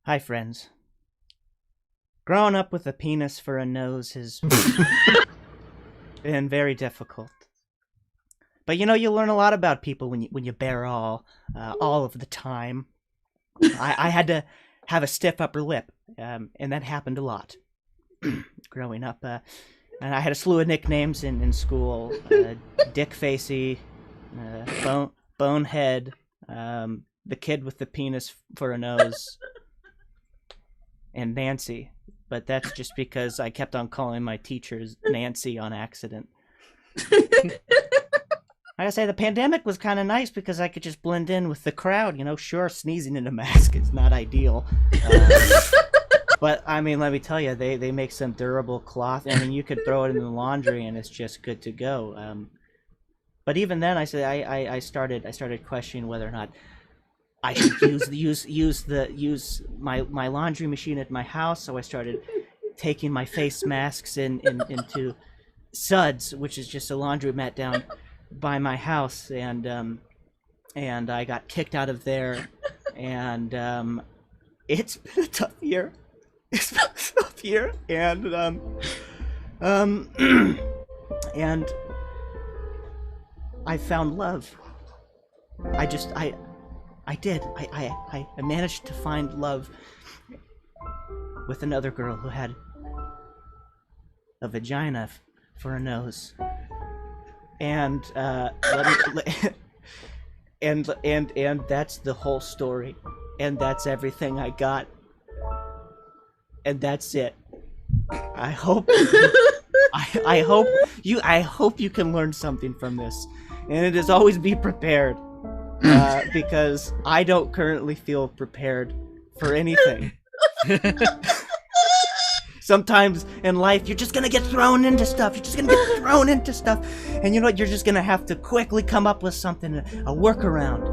Hi, friends. Growing up with a penis for a nose has been very difficult. But you learn a lot about people when you bear all of the time. I had to have a stiff upper lip, and that happened a lot growing up. And I had a slew of nicknames in school: Dick Facey, Bonehead, the kid with the penis for a nose, and Nancy. But that's just because I kept on calling my teachers Nancy on accident. Like I say, the pandemic was kind of nice because I could just blend in with the crowd. Sure, sneezing in a mask is not ideal. But, let me tell you, they make some durable cloth. You could throw it in the laundry and it's just good to go. But even then, I started questioning whether or not I should use my laundry machine at my house. So I started taking my face masks into Suds, which is just a laundromat down by my house, and I got kicked out of there, and it's been a tough year. It's been a tough year, and I found love. I managed to find love with another girl who had a vagina for a nose. And and that's the whole story, and that's everything I got, and that's it. I hope you can learn something from this, and it is always be prepared, because I don't currently feel prepared for anything. Sometimes in life, you're just gonna get thrown into stuff. And you know what? You're just gonna have to quickly come up with something, a workaround.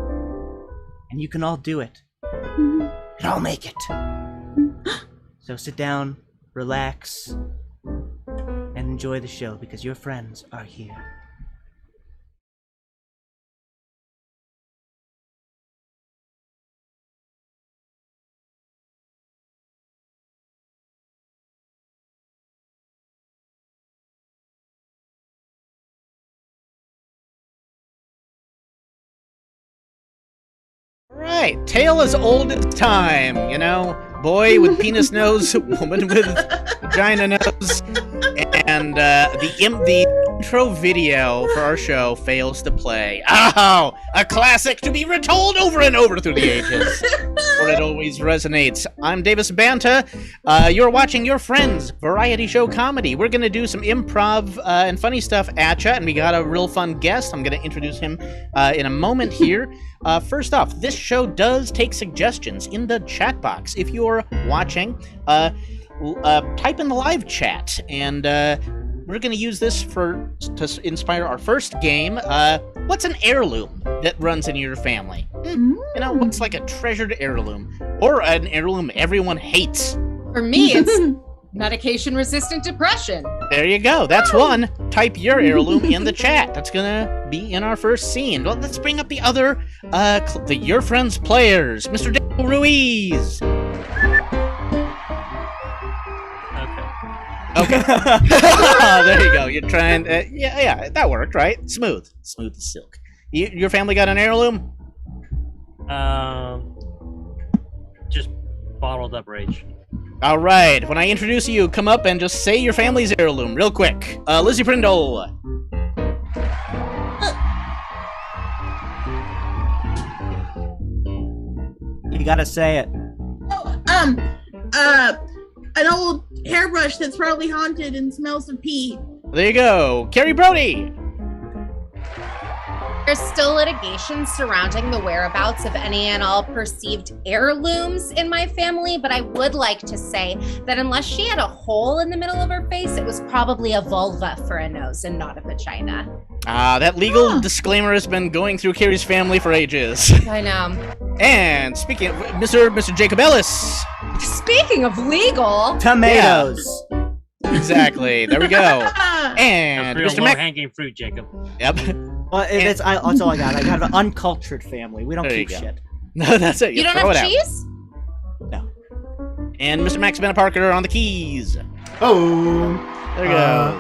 And you can all do it. And I'll make it. So sit down, relax, and enjoy the show because your friends are here. Right, tale as old as time, boy with penis nose, woman with vagina nose, and the intro video for our show fails to play. Oh, a classic to be retold over and over through the ages, where it always resonates. I'm Davis Banta. You're watching Your Friends variety show comedy. We're gonna do some improv and funny stuff at ya, and we got a real fun guest. I'm gonna introduce him in a moment here. First off, this show does take suggestions in the chat box. If you're watching, type in the live chat, and we're going to use this to inspire our first game. What's an heirloom that runs in your family? What's like a treasured heirloom? Or an heirloom everyone hates? For me, it's medication-resistant depression. There you go. That's one. Type your heirloom in the chat. That's gonna be in our first scene. Well, let's bring up the other, Your Friends players. Mr. Ruiz. Okay. There you go. You're trying. Yeah, that worked, right? Smooth as silk. Your family got an heirloom? Just bottled up rage. All right. When I introduce you, come up and just say your family's heirloom real quick. Lizzie Prindle. You gotta say it. An old hairbrush that's probably haunted and smells of pee. There you go. Carrie Browde. There's still litigation surrounding the whereabouts of any and all perceived heirlooms in my family, but I would like to say that unless she had a hole in the middle of her face, it was probably a vulva for a nose and not a vagina. That legal disclaimer has been going through Carrie's family for ages. I know. And speaking of Mr. Jacob Ellis. Speaking of legal. Tomatoes. Yeah. Exactly. There we go. And real Mr. Mac. low-hanging fruit, Jacob. Yep. Well, that's all I got. I got an uncultured family. We don't There keep you go. shit. No, that's it. You don't throw have it out. cheese? No. And Mr. Max Bennett-Parker on the keys. Oh, There you go.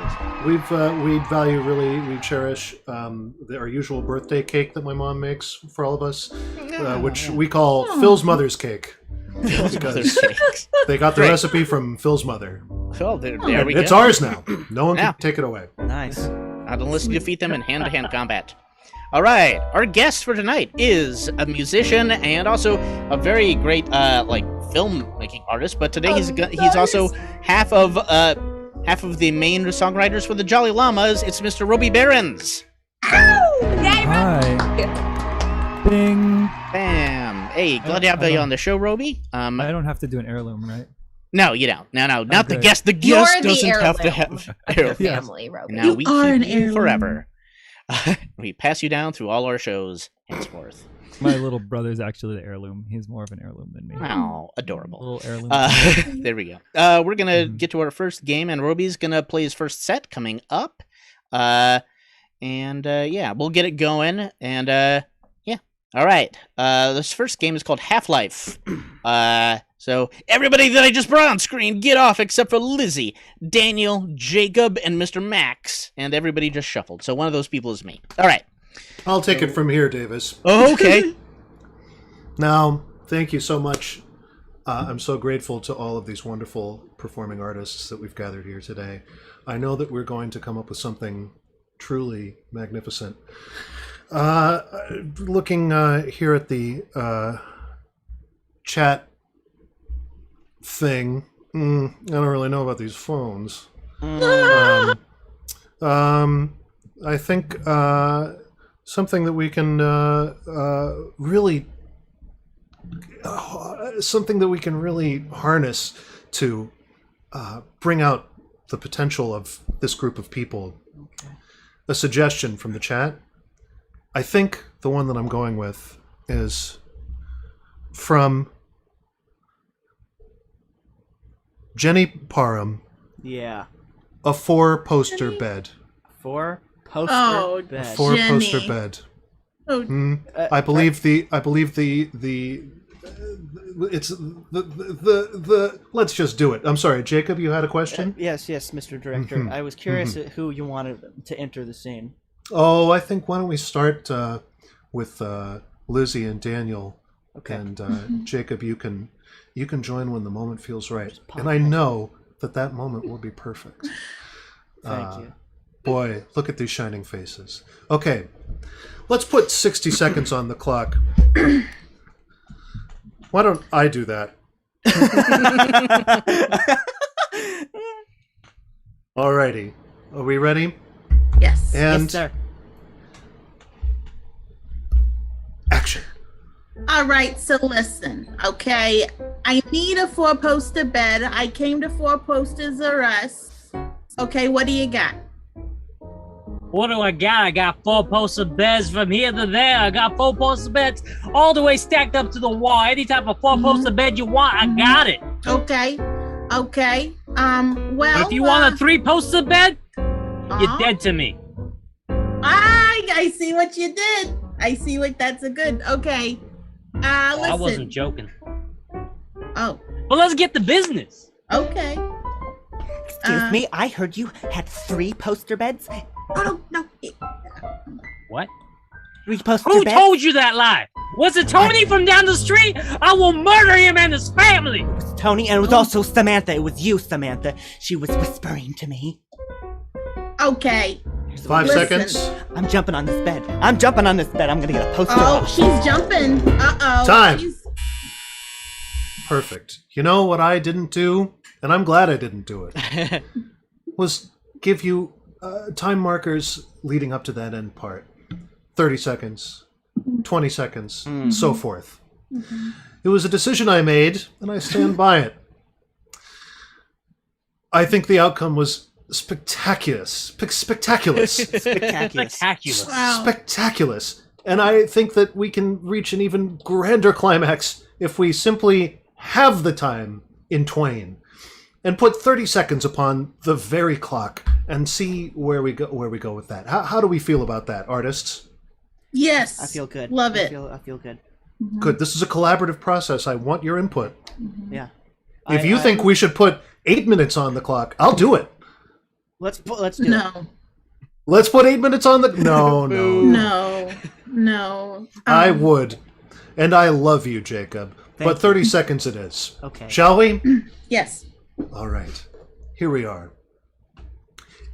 we cherish our usual birthday cake that my mom makes for all of us, which we call Phil's mother's cake. Because they got the recipe from Phil's mother. Oh, there we go. It's ours now. No one can take it away. Nice. Unless you defeat them in hand-to-hand combat. All right, our guest for tonight is a musician and also a very great filmmaking artist. But today he's also half of the main songwriters for the Jolly Llamas. It's Mr. Roby Behrens. Hi. Bing. Bam. Hey, glad to have you on the show, Roby. I don't have to do an heirloom, right? No, you don't. No, not the Okay. guest. The You're guest the doesn't have to heirloom have of your heirloom. family, Roby. Now we are an keep you heirloom. forever. We pass you down through all our shows henceforth. My little brother's actually the heirloom. He's more of an heirloom than me. Oh, adorable. Little heirloom. There we go. We're gonna get to our first game, and Roby's gonna play his first set coming up. Yeah, we'll get it going. And yeah, all right. This first game is called Half-Life. So everybody that I just brought on screen, get off except for Lizzie, Daniel, Jacob, and Mr. Max, and everybody just shuffled. So one of those people is me. All right. I'll take it from here, Davis. Oh, okay. Now, thank you so much. I'm so grateful to all of these wonderful performing artists that we've gathered here today. I know that we're going to come up with something truly magnificent. Looking here at the chat thing, I don't really know about these phones. I think something that we can really harness to bring out the potential of this group of people. Okay. A suggestion from the chat. I think the one that I'm going with is from Jenny Parham. Yeah. A 4-poster bed. 4-poster bed. A 4-poster Jenny. bed. Oh, I believe the it's the let's just do it. I'm sorry, Jacob, you had a question? Yes, Mr. Director. I was curious at who you wanted to enter the scene. Oh, I think why don't we start with Lizzie and Daniel. Okay. And Jacob, you can join when the moment feels right. And I know that moment will be perfect. Thank you. Boy, look at these shining faces. Okay, let's put 60 seconds on the clock. Why don't I do that? Alrighty. Are we ready? yes. And Yes, sir. action. All right, so listen, okay? I need a 4-poster bed. I came to 4 Posters or Us. Okay, what do you got? What do I got? I got 4-poster beds from here to there. I got 4-poster beds all the way stacked up to the wall. Any type of 4-poster bed you want, I got it. Okay. Well, But if you want a 3-poster bed, you're dead to me. I see what you did. That's a good. Okay. Listen. I wasn't joking. Oh, But let's get to business. okay. Excuse me, I heard you had 3-poster beds. Oh, no. What? 3-poster Who beds? told you that lie? Was it Tony from down the street? I will murder him and his family. It was Tony, and it was also Samantha. It was you, Samantha. She was whispering to me. Okay. 5 Listen. seconds. I'm jumping on this bed. I'm gonna get a poster Oh, op. she's jumping. Uh-oh. Time. She's- Perfect. You know what I didn't do, and I'm glad I didn't do it, was give you time markers leading up to that end part. 30 seconds, 20 seconds, so forth. It was a decision I made, and I stand by it. I think the outcome was spectacular. Spectacular. Spectacular. Wow. Spectacular. And I think that we can reach an even grander climax if we simply have the time in twain and put 30 seconds upon the very clock and see where we go with that. How do we feel about that, artists? Yes. I feel good. Love it. I feel good. Good. This is a collaborative process. I want your input. Yeah. If you think we should put 8 minutes on the clock, I'll do it. Let's do it. No. Let's put 8 minutes on the. No. No. I would, and I love you, Jacob. Thank But 30 seconds it is. Okay. Shall we? Yes. All right. Here we are.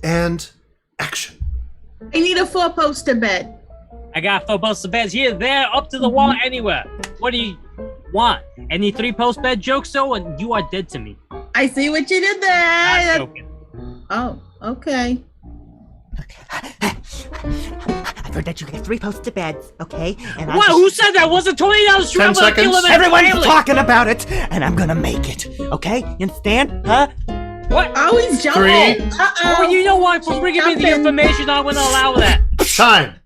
And action. I need a 4-poster bed. I got 4-poster beds here, there, up to the wall, anywhere. What do you want? Any 3-post bed jokes, though? And you are dead to me. I see what you did Not there. joking. Oh, okay. I've heard that you get 3-poster beds, okay? And What? Who said that? Wasn't Tony down the street? 10 I'm gonna kill seconds. him and Everyone's family. talking about it, and I'm gonna make it, okay? You understand? Huh? What? Oh, he's jumping. 3. Uh-oh. Oh, you know what? For bringing me the Jumping. information, I'm gonna allow that. Time.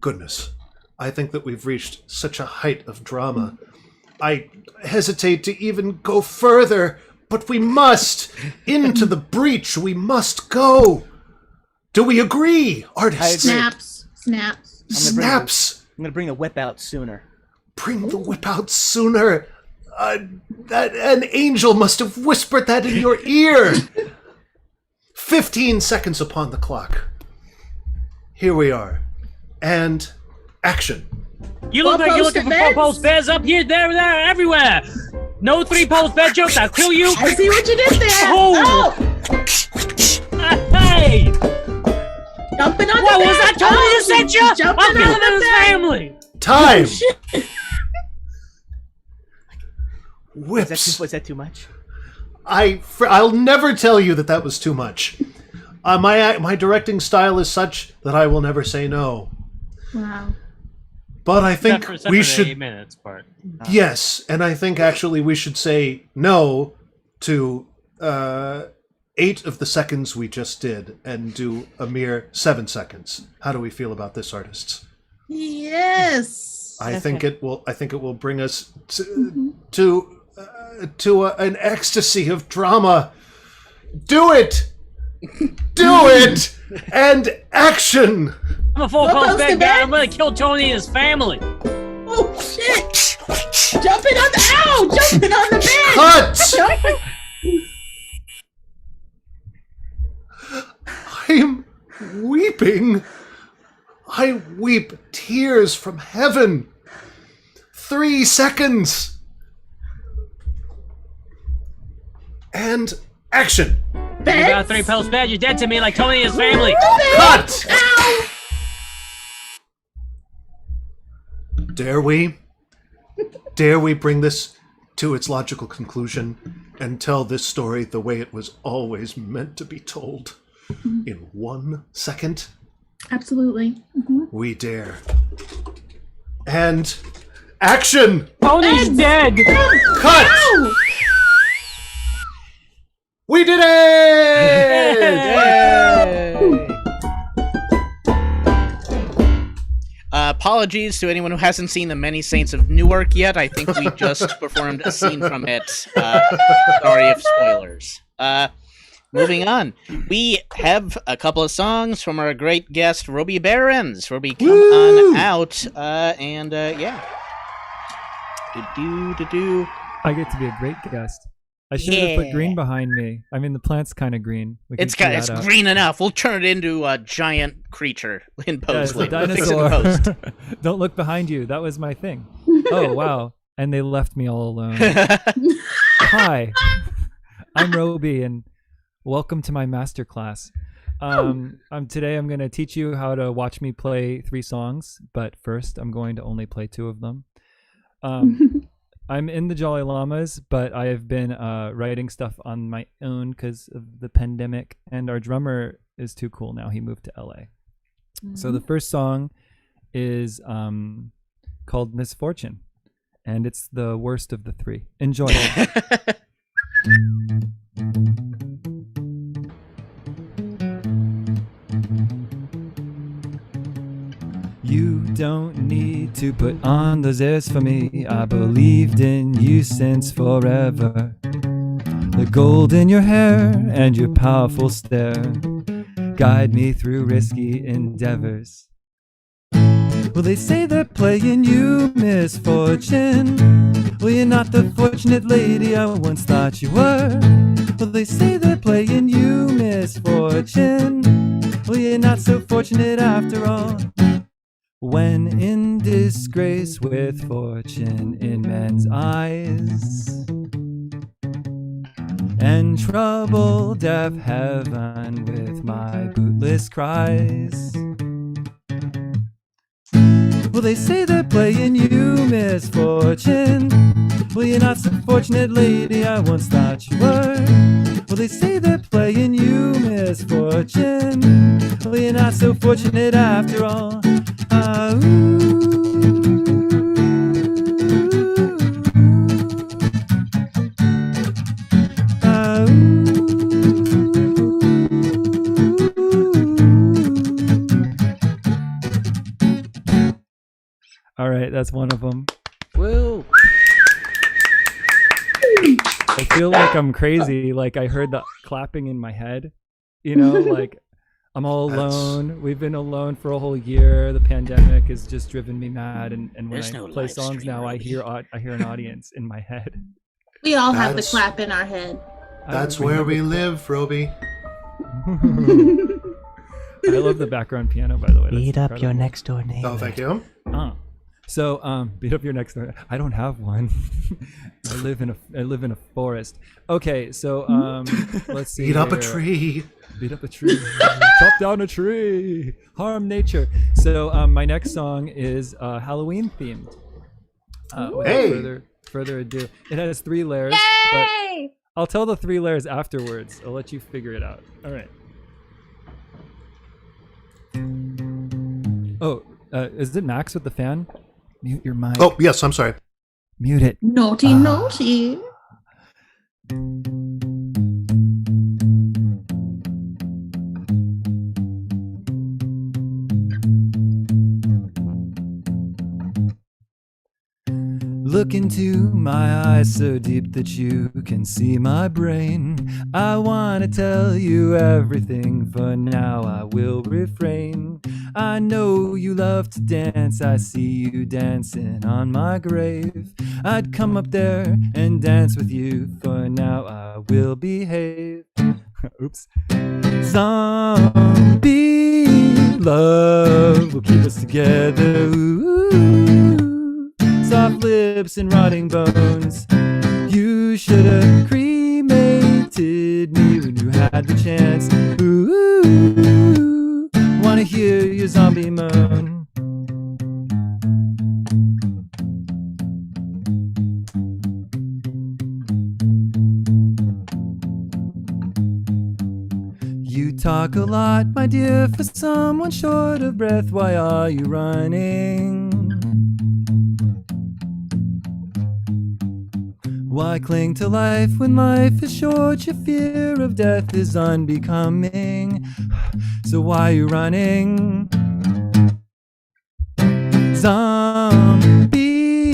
Goodness. I think that we've reached such a height of drama. I hesitate to even go further, but we must. Into the breach we must go. Do we agree, artists? I agree. Snaps. Snaps. I'm gonna bring the whip out sooner. Bring the whip out sooner. That an angel must have whispered that in your ear. 15 seconds upon the clock. Here we are. And action. You look like you're looking for 4-post beds up here, there, everywhere. No 3-post bed jokes. I'll kill you. I see what you did there. Oh. Hey! Jumping on What the was bed. that? Tony that sent you? Jumping I'm killing on his the bed. family. Time. Shit. Whips. Was that too much? I'll never tell you that was too much. My directing style is such that I will never say no. Wow. But I think Except we for the should. 8 minutes part. Yes, and I think actually we should say no to 8 of the seconds we just did and do a mere 7 seconds. How do we feel about this, artists? Yes. I think it will bring us to an ecstasy of drama. Do it, do it, and action. I'm a 4-post bed guy. beds? I'm gonna kill Tony and his family. Oh shit! Jumping on the bed. Cut. I'm weeping. I weep tears from heaven. 3 seconds. And action. You got a 3-post bed. You're dead to me like Tony and his family. Cut. Ow. Dare we? Dare we bring this to its logical conclusion and tell this story the way it was always meant to be told? In 1 second? Absolutely. We dare. And action! Tony's dead. Cut! Ow. We did it! Apologies to anyone who hasn't seen The Many Saints of Newark yet. I think we just performed a scene from it. Sorry if spoilers. Moving on. We have a couple of songs from our great guest, Roby Behrens. Roby, come on out. Yeah. Do-do-do-do. I get to be a great guest. I should have put green behind me. I mean, the plant's kind of green. We can It's clear it's that up. green enough. We'll turn it into a giant creature in Yeah, post it's a later. We'll fix it in dinosaur. post. Don't look behind you. That was my thing. Oh, wow. And they left me all alone. Hi, I'm Roby, and welcome to my masterclass. Today I'm going to teach you how to watch me play 3 songs, but first I'm going to only play 2 of them. I'm in the Jolly Llamas, but I have been writing stuff on my own because of the pandemic, and our drummer is too cool now. He moved to LA. So the first song is called Misfortune, and it's the worst of the 3. Enjoy it. You don't need to put on those airs for me. I believed in you since forever. The gold in your hair and your powerful stare guide me through risky endeavors. Well, they say they're playing you misfortune. Well, you're not the fortunate lady I once thought you were. Well, they say they're playing you misfortune. Well, you're not so fortunate after all. When in disgrace with fortune in men's eyes, and trouble deaf heaven with my bootless cries. Well, they say they're playing you misfortune. Well, you're not so fortunate lady I once thought you were. Well, they say they're playing you misfortune. Well, you're not so fortunate after all. All right, that's one of them. Woo! I feel like I'm crazy. Like I heard the clapping in my head. You know, like I'm all alone. We've been alone for a whole year. The pandemic has just driven me mad. And when There's I no play live songs stream, now, I Roby. hear an audience in my head. We all have the That's- clap in our head. That's where we live, Roby. I love the background piano, by the way. That's Beat up your incredible. next door neighbor. Oh, thank you. So, beat up your next door. I don't have one. I live in a forest. Okay, so let's see. Beat up a here. tree. Beat up a tree. Chop down a tree. Harm nature. So my next song is Halloween themed. Without Hey! further ado, it has 3 layers. But Yay! I'll tell the 3 layers afterwards. I'll let you figure it out. All right. Oh, is it Max with the fan? Mute your mic. Oh, yes, I'm sorry. Mute it. Naughty, naughty. Look into my eyes so deep that you can see my brain. I want to tell you everything, for now I will refrain. I know you love to dance, I see you dancing on my grave. I'd come up there and dance with you, for now I will behave. Oops. Zombie love will keep us together. Ooh. Soft lips and rotting bones. You should have cremated me when you had the chance. Ooh, wanna hear your zombie moan. You talk a lot, my dear, for someone short of breath. Why are you running? Why cling to life when life is short? Your fear of death is unbecoming. So why are you running? Zombie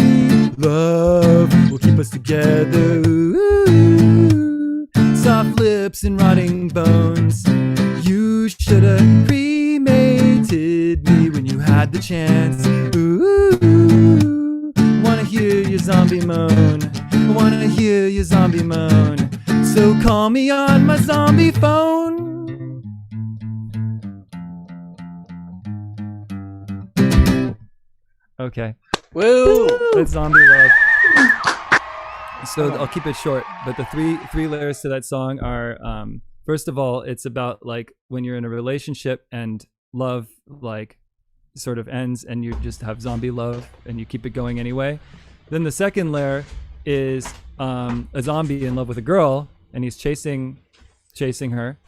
love will keep us together. Ooh, soft lips and rotting bones. You should have cremated me when you had the chance. Ooh, wanna hear your zombie moan. I wanna hear your zombie moan. So call me on my zombie phone. Okay. Woo! That's zombie love. So I'll keep it short, but the three layers to that song are first of all, it's about like when you're in a relationship and love like sort of ends and you just have zombie love and you keep it going anyway. Then the second layer is a zombie in love with a girl and he's chasing her.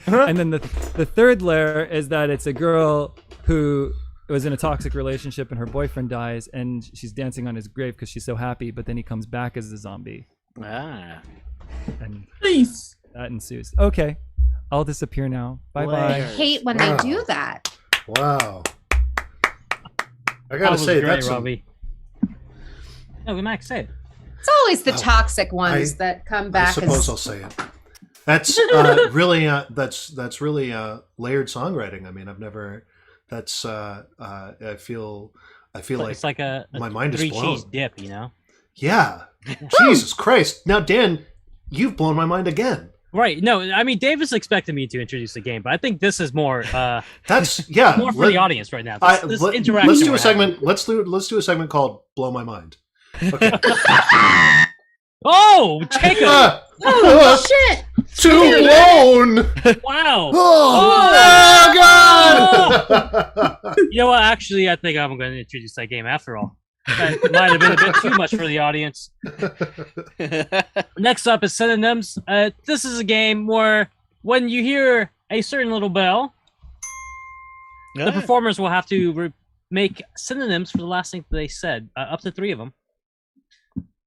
And then the third layer is that it's a girl who was in a toxic relationship and her boyfriend dies and she's dancing on his grave because she's so happy, but then he comes back as a zombie. Ah. And Please. that ensues. Okay, I'll disappear now. Bye I bye. hate when they do that. Wow. I That gotta was say, great, that's Robbie. No, Max said. It's always the toxic ones that come I back. suppose as, I'll say it. That's really layered songwriting. I mean, I've never That's I feel It's like a my mind is 3 blown. cheese dip, you know? Yeah. Jesus Christ. Now, Dan, you've blown my mind again. Right. No, I mean, Davis expected me to introduce the game, but I think this is more That's yeah. more for the audience right now. This interaction. Let's do we're a segment. Let's do a segment called "Blow My Mind." Okay. having. Oh, Jacob! Oh, shit. Too blown. Wow. Oh, God! You know what? Actually, I think I'm going to introduce that game after all. That might have been a bit too much for the audience. Next up is synonyms. This is a game where when you hear a certain little bell, the performers will have to make synonyms for the last thing they said, up to 3 of them.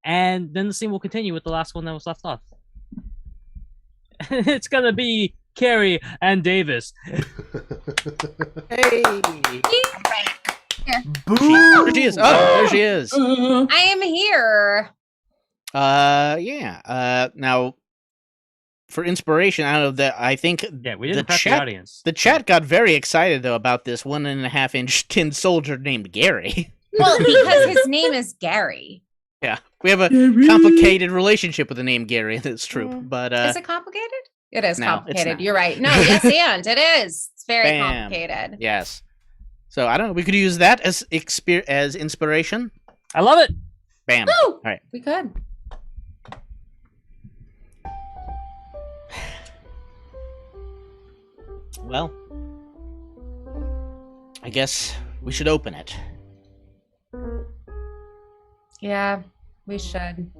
And then the scene will continue with the last one that was left off. It's going to be Carrie and Davis. Hey. Boo! There she is. Oh, there she is. I am here. Yeah. Now, for inspiration, out of that, I think Yeah, we didn't the prep the chat. audience. The chat got very excited though about this 1.5-inch tin soldier named Gary. Well, because his name is Gary. Yeah, we have a complicated relationship with the name Gary. That's true, but Is it complicated? It is no, it's complicated. not. You're right. No, yes, and it is. It's very Bam. complicated. yes. So I don't know. We could use that as inspiration. I love it. Bam. Woo! All right. We could. Well, I guess we should open it. Yeah, we should.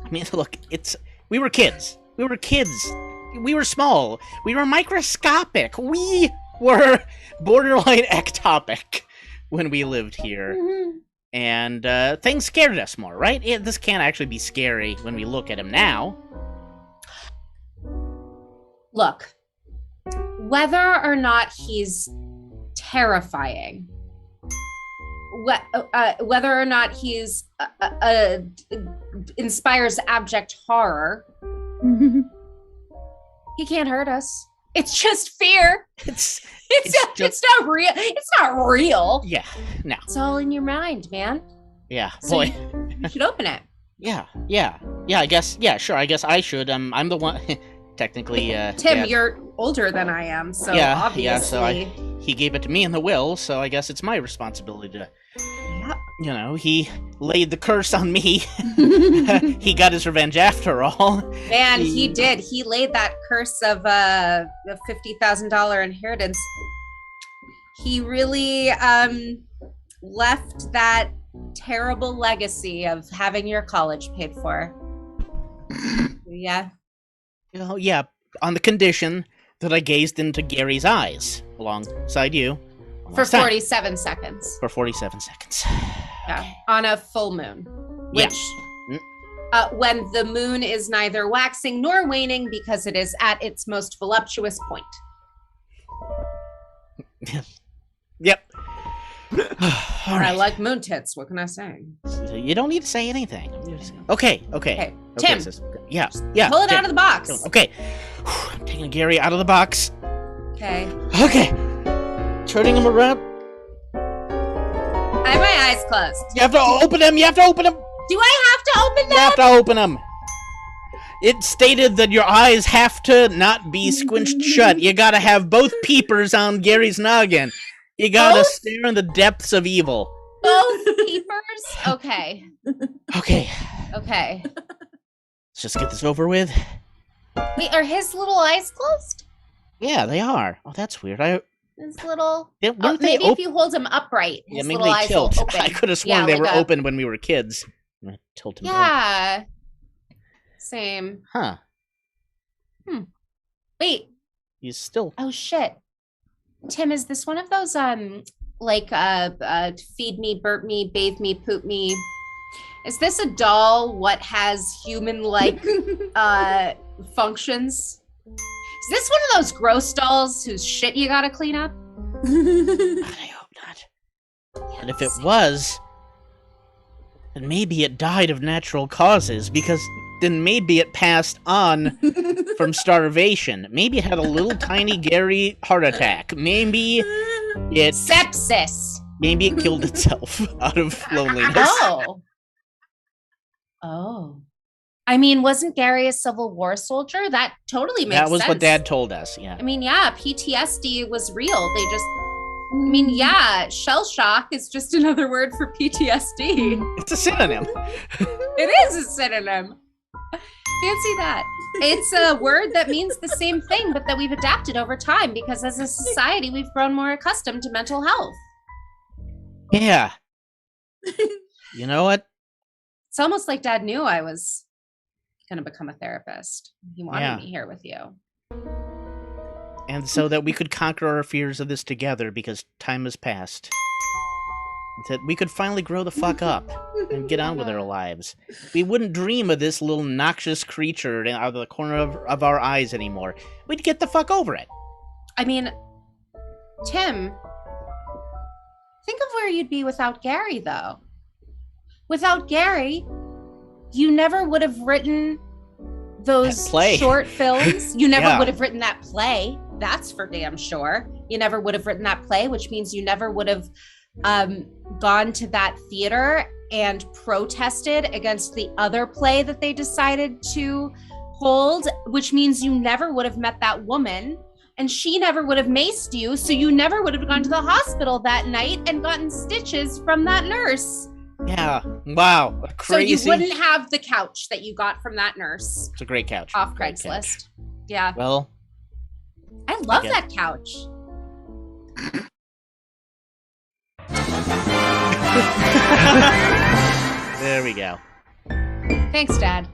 I mean, look, we were kids. We were kids. We were small. We were microscopic. We were borderline ectopic when we lived here. Mm-hmm. And things scared us more, right? This can't actually be scary when we look at him now. Look, whether or not he's terrifying, whether or not he's inspires abject horror, he can't hurt us. It's just fear. It's not real. It's not real. Yeah, no. It's all in your mind, man. Yeah, So boy. you should open it. Yeah, I guess, yeah, sure, I guess I should. I'm the one, technically, Tim, yeah. you're older than I am, so Yeah, obviously. so he gave it to me in the will, so I guess it's my responsibility to, you know, he laid the curse on me. He got his revenge after all. Man, he did. He laid that curse of the $50,000 inheritance. He really left that terrible legacy of having your college paid for. Yeah. You know, yeah, on the condition that I gazed into Gary's eyes alongside you. For Last time. 47 seconds. For 47 seconds. Yeah. On a full moon. Yeah. Which, when the moon is neither waxing nor waning because it is at its most voluptuous point. Yep. All I right. like moon tits. What can I say? You don't need to say anything. Okay. Tim, sis. Yeah. pull it Tim. out of the box. Okay. I'm taking Gary out of the box. Okay. Okay. Turning him around. I have my eyes closed. You have to open him. You have to open him. Do I have to open You them? have to open them. It stated that your eyes have to not be squinched shut. You gotta have both peepers on Gary's noggin. You gotta Both? stare in the depths of evil. Both peepers? Okay. Okay, Okay. let's just get this over with. Wait, are his little eyes closed? Yeah, they are. Oh, that's weird. His little... Weren't they maybe if open? you hold him upright, Yeah, his maybe little they eyes will tilt. open. I could have sworn Yeah, they like were a- open when we were kids. I'm gonna tilt him. Down. Yeah. Same. Huh? Wait. He's still. Oh, shit. Tim, is this one of those, feed me, burp me, bathe me, poop me? Is this a doll what has human-like, functions? Is this one of those gross dolls whose shit you gotta clean up? I hope not. And if it was, then maybe it died of natural causes, because then maybe it passed on from starvation. Maybe it had a little tiny Gary heart attack. Maybe It Sepsis. maybe it killed itself out of loneliness. Oh. I mean, wasn't Gary a Civil War soldier? That totally makes sense. That was what Dad told us. Yeah. I mean, yeah, PTSD was real. They just, I mean, yeah, shell shock is just another word for PTSD. It's a synonym. It is a synonym. Fancy that. It's a word that means the same thing, but that we've adapted over time because as a society, we've grown more accustomed to mental health. Yeah. You know what? It's almost like Dad knew I was going to become a therapist. He wanted me here with you. And so that we could conquer our fears of this together because time has passed. That we could finally grow the fuck up and get on with our lives. We wouldn't dream of this little noxious creature out of the corner of our eyes anymore. We'd get the fuck over it. I mean, Tim, think of where you'd be without Gary, though. Without Gary, you never would have written those short films. You never would have written that play. That's for damn sure. You never would have written that play, which means you never would have gone to that theater and protested against the other play that they decided to hold, which means you never would have met that woman and she never would have maced you. So you never would have gone to the hospital that night and gotten stitches from that nurse. Yeah. Wow. Crazy. So you wouldn't have the couch that you got from that nurse. It's a great couch. Off Great Craigslist. couch. Yeah. Well, I love that couch. There we go. Thanks, Dad.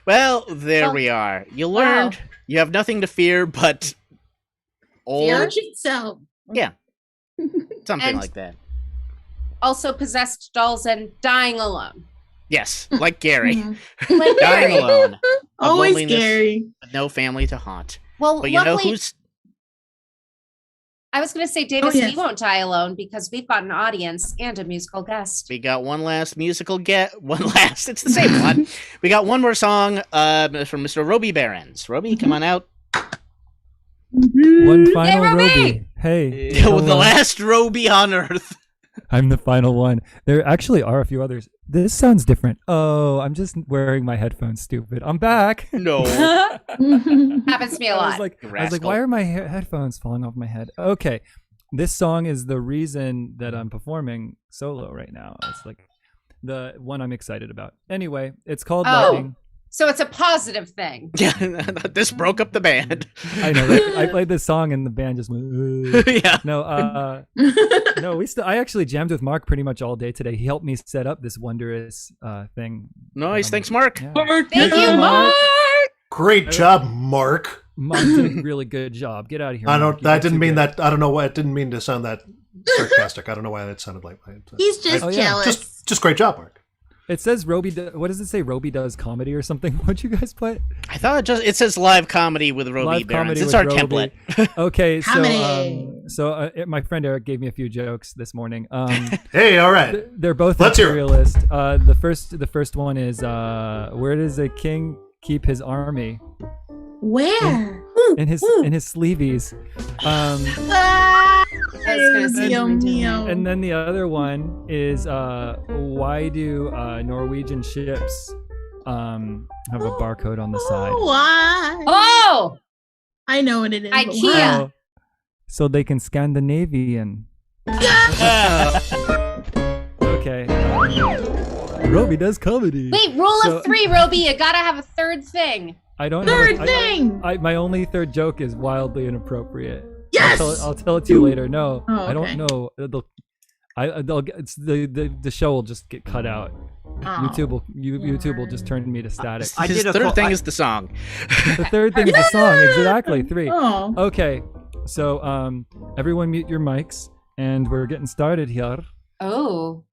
Well, there we are. You learned you have nothing to fear but old. Fear yourself. Yeah. Something And- like that. Also possessed dolls and dying alone. Yes, like Gary. Like Dying Gary. alone. Of Always loneliness, scary. with no family to haunt. Well, But you know luckily, who's I was going to say, Davis, yes. we won't die alone because we've got an audience and a musical guest. we got one last musical it's the same one. We got one more song from Mr. Roby Behrens. Roby, come on out. One final Roby! Roby. Hey. The hello. last Roby on Earth. I'm the final one. There actually are a few others. This sounds different. Oh, I'm just wearing my headphones, stupid. I'm back. No. Happens to me a I lot. was like, Rascal. why are my headphones falling off my head? Okay, this song is the reason that I'm performing solo right now. It's like the one I'm excited about. Anyway, it's called Lightning. So it's a positive thing. Yeah, this broke up the band. I know. Right? I played this song and the band just went. "Ugh." Yeah. No, no. I actually jammed with Mark pretty much all day today. He helped me set up this wondrous thing. Nice. Thanks, Mark. Yeah. Thank you, Mark. Great job, Mark. Mark did a really good job. Get out of here. I Mark. don't. You I did didn't too mean good. that. I don't know why. I didn't mean to sound that sarcastic. I don't know why that sounded like. He's just Oh, yeah. jealous. Just great job, Mark. It says Roby. What does it say? Roby does comedy or something. What'd you guys play? I thought it says live comedy with Roby Live Behrens. comedy It's with our Roby. template. Okay, Comedy. my friend Eric gave me a few jokes this morning. Hey, all right. They're both Let's hear 'em. imperialist. The first one is where does a king keep his army? Where? In his sleeveys. I was gonna say Meow, something meow. And then the other one is why do Norwegian ships have a barcode on the side? Why? Oh, I know what it is. but IKEA. why? Oh, so they can Scandinavian. Okay. Roby does comedy. wait, rule So- of three, Roby. You gotta have a third thing. I don't Third know. thing. My only third joke is wildly inappropriate. Yes. I'll tell it to you later. No, Oh, I don't okay. know. It's the show will just get cut out. Oh. YouTube will just turn me to static. I His did a third call- thing I- is the song. The third thing is the song. Exactly. 3. Oh. Okay. So everyone mute your mics and we're getting started here. Oh.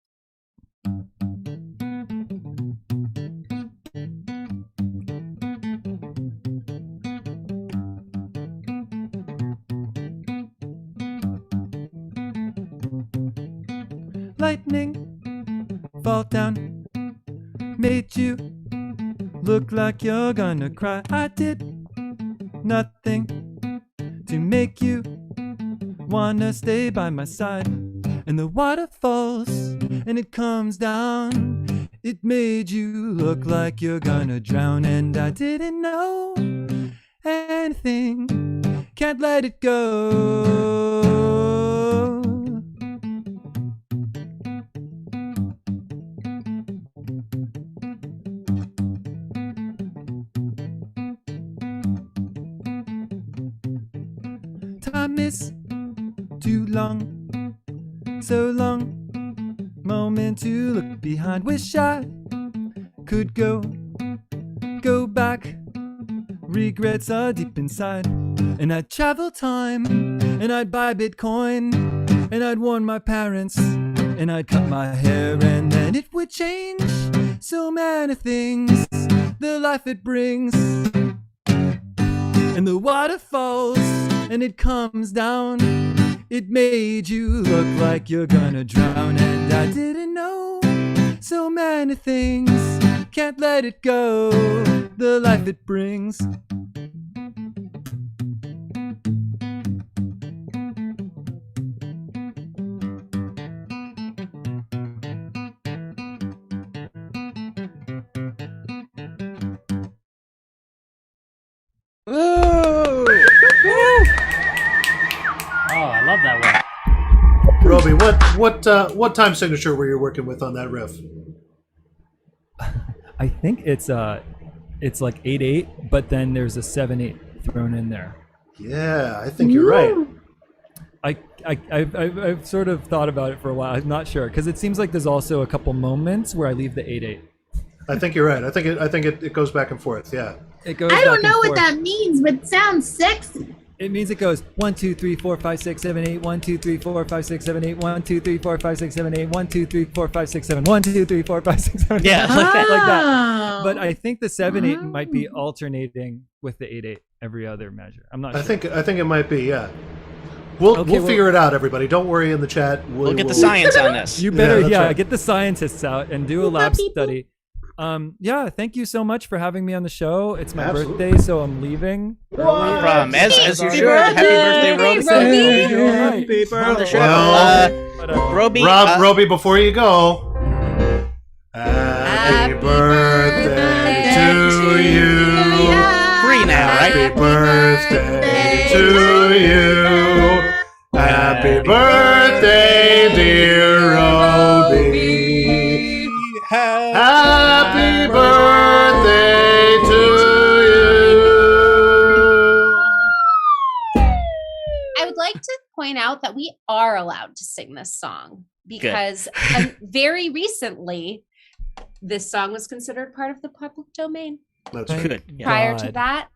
Lightning fall down, made you look like you're gonna cry. I did nothing to make you wanna stay by my side. And the water falls and it comes down. It made you look like you're gonna drown, and I didn't know anything. Can't let it go. Time is too long, so long. Moment to look behind. Wish I could go back. Regrets are deep inside. And I'd travel time, and I'd buy Bitcoin, and I'd warn my parents, and I'd cut my hair, and then it would change so many things, the life it brings. And the water falls, and it comes down. It made you look like you're gonna drown, and I didn't know so many things. Can't let it go, the life it brings. I love that one. Roby, what time signature were you working with on that riff? I think it's like 8/8, but then there's a 7/8 thrown in there. Yeah, I think you're right. I've sort of thought about it for a while. I'm not sure because it seems like there's also a couple moments where I leave the 8/8. I think you're right. I think it goes back and forth. Yeah. It goes. I don't back and know what forth. that means, but it sounds sexy. It means it goes 1 2 3 4 5 6 7 8 1 2 3 4 5 6 7 8 1 2 3 4 5 6 7 8 1 2 3 4 5 6 7 1 2 3 4 5 6 7 Yeah, like that. like that. Oh. But I think the 7/8 might be alternating with the 8/8 every other measure. I'm not sure. I think it might be. Yeah. We'll figure it out, everybody. Don't worry in the chat. We'll get the science on this. You better, that's right. get the scientists out and do a lab study. Yeah, thank you so much for having me on the show. It's my birthday, so I'm leaving. No problem. As you should. Happy birthday, Roby. Happy birthday. Roby. Roby, before you go. Happy birthday to you. Free now, right? Happy birthday to you. Happy birthday, dear Roby. Happy birthday to you. I would like to point out that we are allowed to sing this song because very recently this song was considered part of the public domain. That's good. Yeah. Prior to that,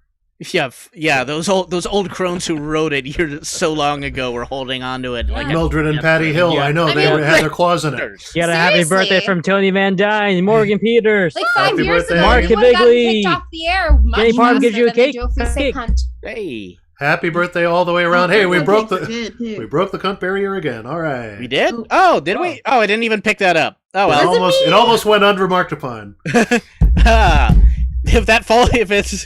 Yeah, those old crones who wrote it years so long ago were holding on to it. Like Mildred and Patty Hill. I know they had their claws in it. You got a happy Seriously? birthday from Tony Van Dyne, Morgan Peters. like 5 Happy years birthday. ago, Mark we would have gotten Bigley. kicked off the air much Jenny Parham gives faster you a than they cake. do if we say Cake. cunt. Hey, Happy birthday all the way around. Hey, we broke Good, the too. cunt barrier again. All right. we did? Oh, did we? Oh, I didn't even pick that up. Oh well. It almost went unremarked upon. If it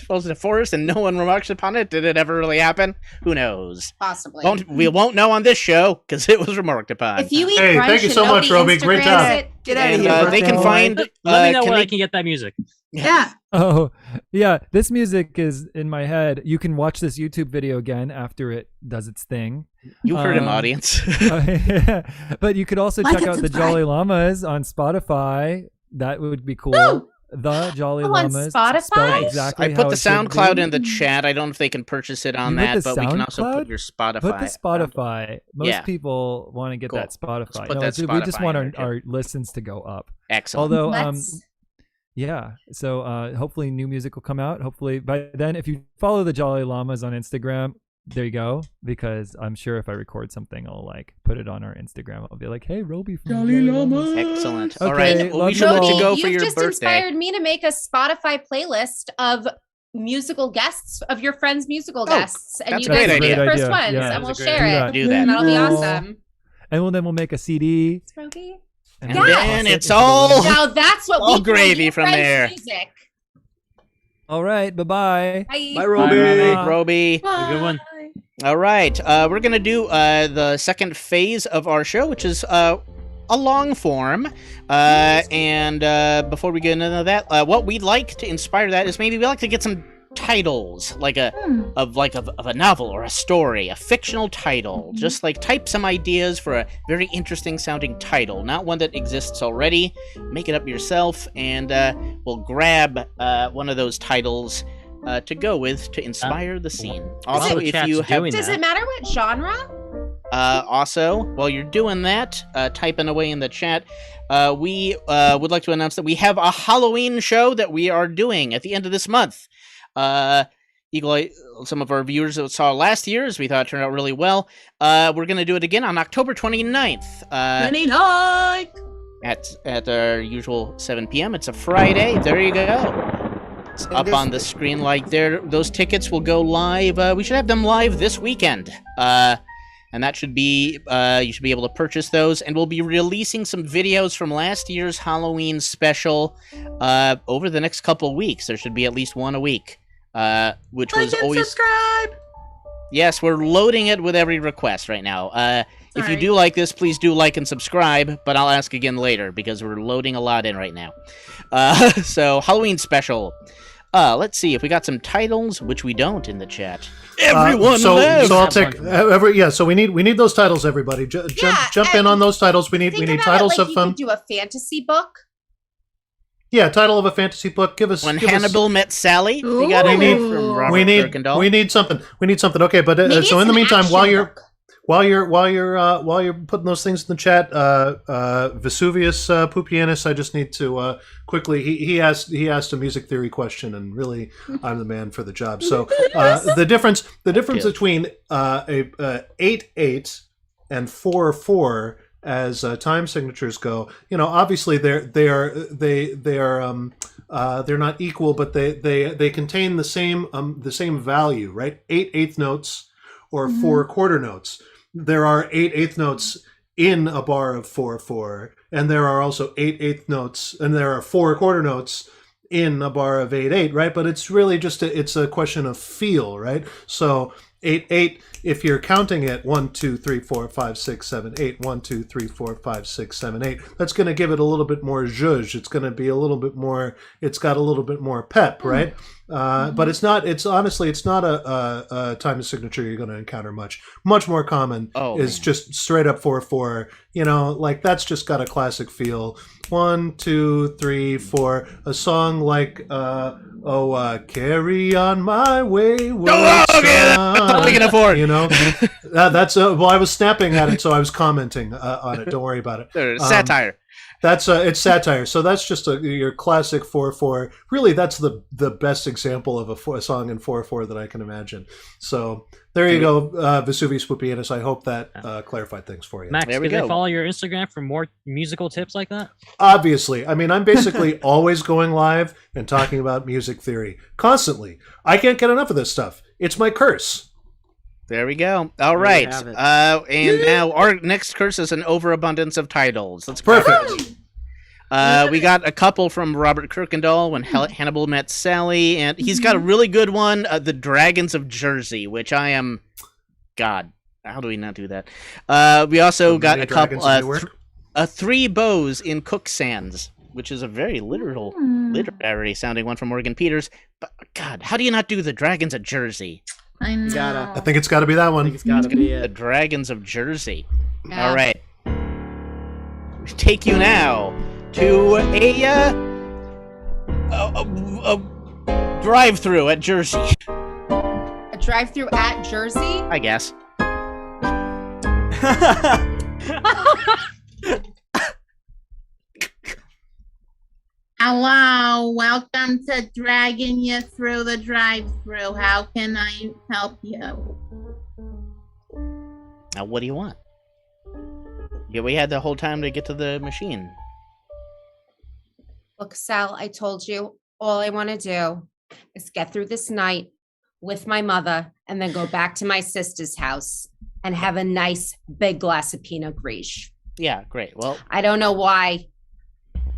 falls in a forest and no one remarks upon it, did it ever really happen? Who knows? Possibly. We won't know on this show because it was remarked upon. If you eat Hey, brunch thank you and so much, nobody Roby. Great Instagrams job. it, Get out of And, here. they can birthday find. boy. Let me know can where I they- can get that music. Yeah. Oh, yeah. This music is in my head. You can watch this YouTube video again after it does its thing. You heard him, audience. But you could also Like check and out the subscribe. Jolly Llamas on Spotify. That would be cool. Ooh. The Jolly on Llamas. Spotify? spelled exactly I put how the it should SoundCloud be. in the chat. I don't know if they can purchase it on You put that, the but we can also SoundCloud? put your Spotify. Put the Spotify. Most Yeah. people want to get Cool. that Spotify. Let's put No, that we just Spotify want in there, our listens to go up. Excellent. Although, Let's- yeah. So hopefully new music will come out. Hopefully by then, if you follow the Jolly Llamas on Instagram, there you go. Because I'm sure if I record something, I'll like put it on our Instagram. I'll be like, "Hey, Roby from Jolly Llamas." Excellent. Okay, All right. Well, love we you should let all. you go Roby, for you've your just birthday. inspired me to make a Spotify playlist of musical guests of your friends' musical guests, and that's you a guys great will be the idea. first Yeah. ones, Yeah. and we'll That's a great share idea. it. Do that. And that'll be Cool. awesome. And then we'll make a CD. Roby. And Yeah. we'll toss And it it's into the all- wind. Now that's what All we call gravy your from friends' there. Music. All right. Bye-bye. Bye. Bye, Roby. Bye, Roby. A good one. Bye. All right, we're gonna do the second phase of our show, which is a long form. And before we get into that, what we'd like to inspire that is maybe we like to get some titles, like of a novel or a story, a fictional title. Just like type some ideas for a very interesting sounding title, not one that exists already. Make it up yourself, and we'll grab one of those titles to go with to inspire the scene. Also, if you have, does it matter what genre? Also, while you're doing that, typing away in the chat, we would like to announce that we have a Halloween show that we are doing at the end of this month. Eagle Eye, some of our viewers saw last year's, we thought it turned out really well. We're going to do it again on October 29th. 29th! At our usual 7 p.m. It's a Friday. There you go. It's up on the screen like there. Those tickets will go live. We should have them live this weekend. And that should be, you should be able to purchase those. And we'll be releasing some videos from last year's Halloween special over the next couple weeks. There should be at least one a week, which was always... subscribe! Yes, we're loading it with every request right now. If you do like this, please do like and subscribe, but I'll ask again later because we're loading a lot in right now. So, Halloween special. Let's see if we got some titles, which we don't in the chat. Everyone so lives! I'll take so we need those titles, everybody. Jump in on those titles. We need titles of you could do a fantasy book. Yeah, title of a fantasy book. Give us When Hannibal Met Sally. Ooh. We got a name from Robert Kirkendall. we need something. Okay, but so in the meantime, while you're putting those things in the chat, Vesuvius Pupienus, I just need to quickly. He asked a music theory question, and really, I'm the man for the job. So the difference between a 8/8 and 4/4 as time signatures go, obviously they're not equal, but they contain the same value, right? 8/8 notes or 4 quarter notes. There are 8/8 notes in a bar of 4/4, and there are also 8/8 notes, and there are 4 quarter notes in a bar of 8/8, right? But it's really just it's a question of feel, right? So 8/8, if you're counting it 1, 2, 3, 4, 5, 6, 7, 8, 1, 2, 3, 4, 5, 6, 7, 8. That's going to give it a little bit more zhuzh. It's going to be a little bit more. It's got a little bit more pep, right? But it's not. It's honestly, it's not a time signature you're going to encounter much. Much more common is just straight up 4/4. Like that's just got a classic feel. 1, 2, 3, 4. A song like "Carry on My Wayward Son." We can afford. That's well, I was snapping at it, so I was commenting on it. Don't worry about it. Satire. That's it's satire. So that's just your classic 4/4. Really, that's the best example of a song in 4/4 that I can imagine. So there you go, Vesuvius Pupienus. I hope that clarified things for you. Max, can they follow your Instagram for more musical tips like that? Obviously. I mean, I'm basically always going live and talking about music theory constantly. I can't get enough of this stuff. It's my curse. There we go. All right. And now our next curse is an overabundance of titles. That's perfect. We got a couple from Robert Kirkendall, When Hannibal Met Sally, and he's got a really good one, The Dragons of Jersey, which I am... God, how do we not do that? We also got a couple... Three Bows in Cooksands, which is a very literary sounding one from Morgan Peters. But God, how do you not do The Dragons of Jersey? I know. I think it's got to be that one. It's got to be it. The Dragons of Jersey. Yeah. All right. Take you now to a drive-through at Jersey. A drive-through at Jersey? I guess. Hello, welcome to Dragging You Through the Drive-Thru. How can I help you? Now, what do you want? Yeah, we had the whole time to get to the machine. Look, Sal, I told you, all I want to do is get through this night with my mother and then go back to my sister's house and have a nice big glass of Pinot Grigio. Yeah, great. Well, I don't know why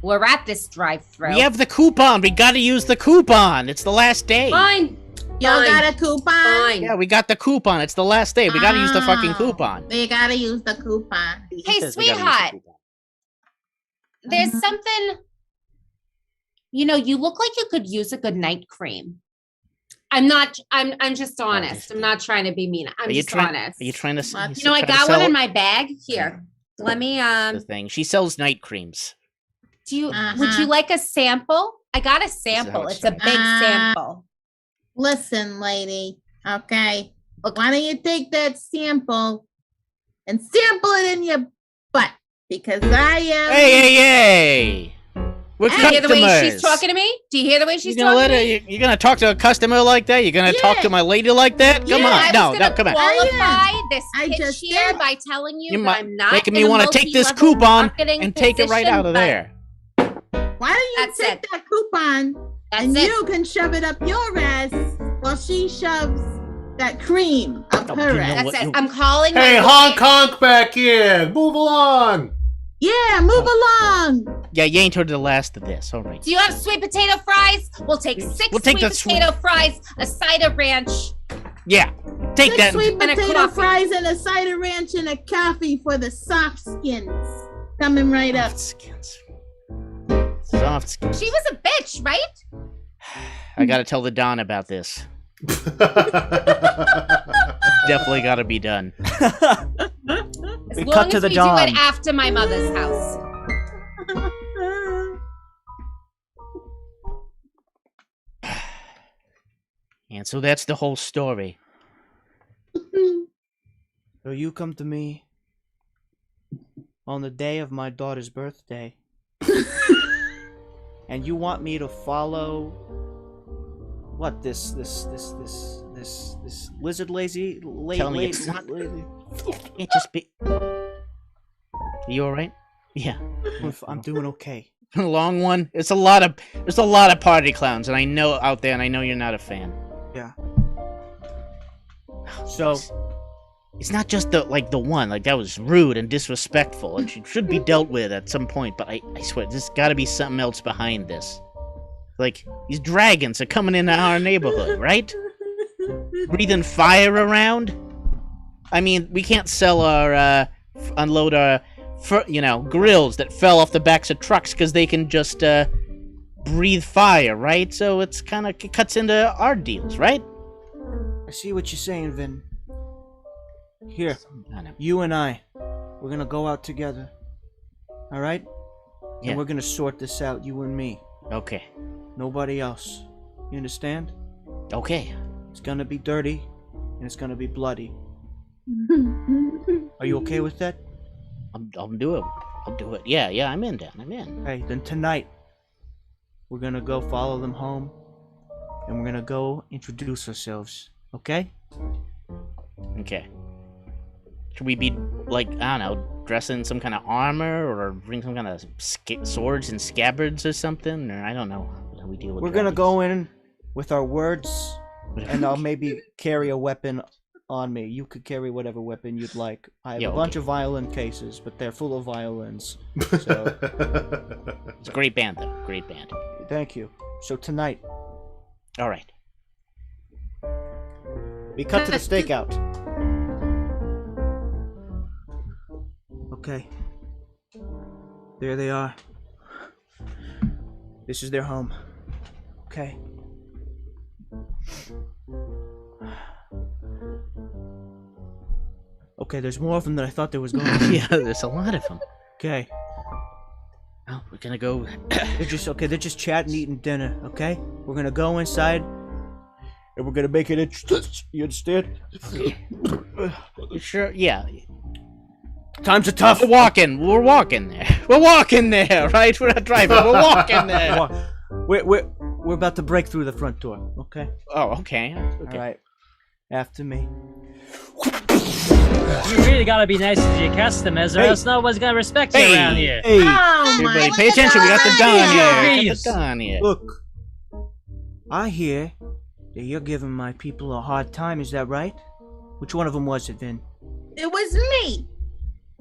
we're at this drive-thru. we have the coupon. We got to use the coupon. It's the last day. Fine. Y'all got a coupon? Fine. Yeah, we got the coupon. It's the last day. We gotta use the fucking coupon. We gotta use the coupon. Hey, sweetheart. There's something. You know, you look like you could use a good night cream. I'm just honest. I'm not trying to be mean. I'm just honest. Are you trying to? You know, I got one in my bag. Here, let me. The thing. She sells night creams. Do you? Would you like a sample? I got a sample. It's a big sample. Listen, lady. Okay. Look, why don't you take that sample and sample it in your butt? Because I am. Hey! We're Do you hear the way she's talking to me? Do you hear the way she's talking to me? You're gonna talk to a customer like that? You're gonna talk to my lady like that? Come on, no, come on. Qualify this pitch here by telling you that I'm not making me want to take this coupon and take it right out of there. Why don't you take that coupon and you can shove it up your ass while she shoves that cream up her ass? That's it. I'm calling. Hey, honk back in. Move along. Yeah, move along. Yeah, you ain't heard the last of this. All right. Do you have sweet potato fries? We'll take six sweet potato fries, a side of ranch. Yeah, take that. Sweet potato fries and a side of ranch and a coffee for the soft skins. Coming right up. Soft skins. She was a bitch, right? I gotta tell the Don about this. Definitely gotta be done. As long as we do it after my mother's house. And so that's the whole story. So you come to me on the day of my daughter's birthday, and you want me to follow what this lizard lazy Tell me it's not. It just be. Are you all right? Yeah, I'm doing okay. A long one. There's a lot of party clowns, and I know out there, and I know you're not a fan. Yeah. So it's not just the one. Like, that was rude and disrespectful, and she should be dealt with at some point. But I swear, there's got to be something else behind this. Like, these dragons are coming into our neighborhood, right? Breathing fire around. I mean, we can't sell our unload our grills that fell off the backs of trucks because they can just breathe fire, right? So it's kind of cuts into our deals, right? I see what you're saying, Vin. Here, you and we're gonna go out together. All right? Yeah. And we're gonna sort this out, you and me. Okay. Nobody else. You understand? Okay. It's gonna be dirty, and it's gonna be bloody. Are you okay with that? I'll do it. I'll do it. Yeah, I'm in, Dan. I'm in. Hey, then tonight, we're gonna go follow them home, and we're gonna go introduce ourselves, okay? Okay. Should we be, I don't know, dressed in some kind of armor, or bring some kind of swords and scabbards or something? Or I don't know how we deal with We're gonna go in with our words, and I'll maybe carry a weapon on me. You could carry whatever weapon you'd like. I have a bunch of violin cases, but they're full of violins. So it's a great band, though. Great band. Thank you. So tonight. All right. We cut to the stakeout. Okay. There they are. This is their home. Okay. Okay, there's more of them than I thought there was going to be. Yeah, there's a lot of them. Okay. Oh, we're gonna go. They're just chatting, eating dinner, okay? We're gonna go inside, and we're gonna make it interesting. You understand? Okay. You sure? Yeah. Times are tough. We're walking there. We're walking there, right? We're not driving. We're walking there. We're about to break through the front door, okay? Oh, okay. All right. After me. You really gotta be nice to your customers, or else no one's gonna respect you around here. Hey, everybody, pay attention. We got the Don here. Look, I hear that you're giving my people a hard time. Is that right? Which one of them was it, Vin? It was me.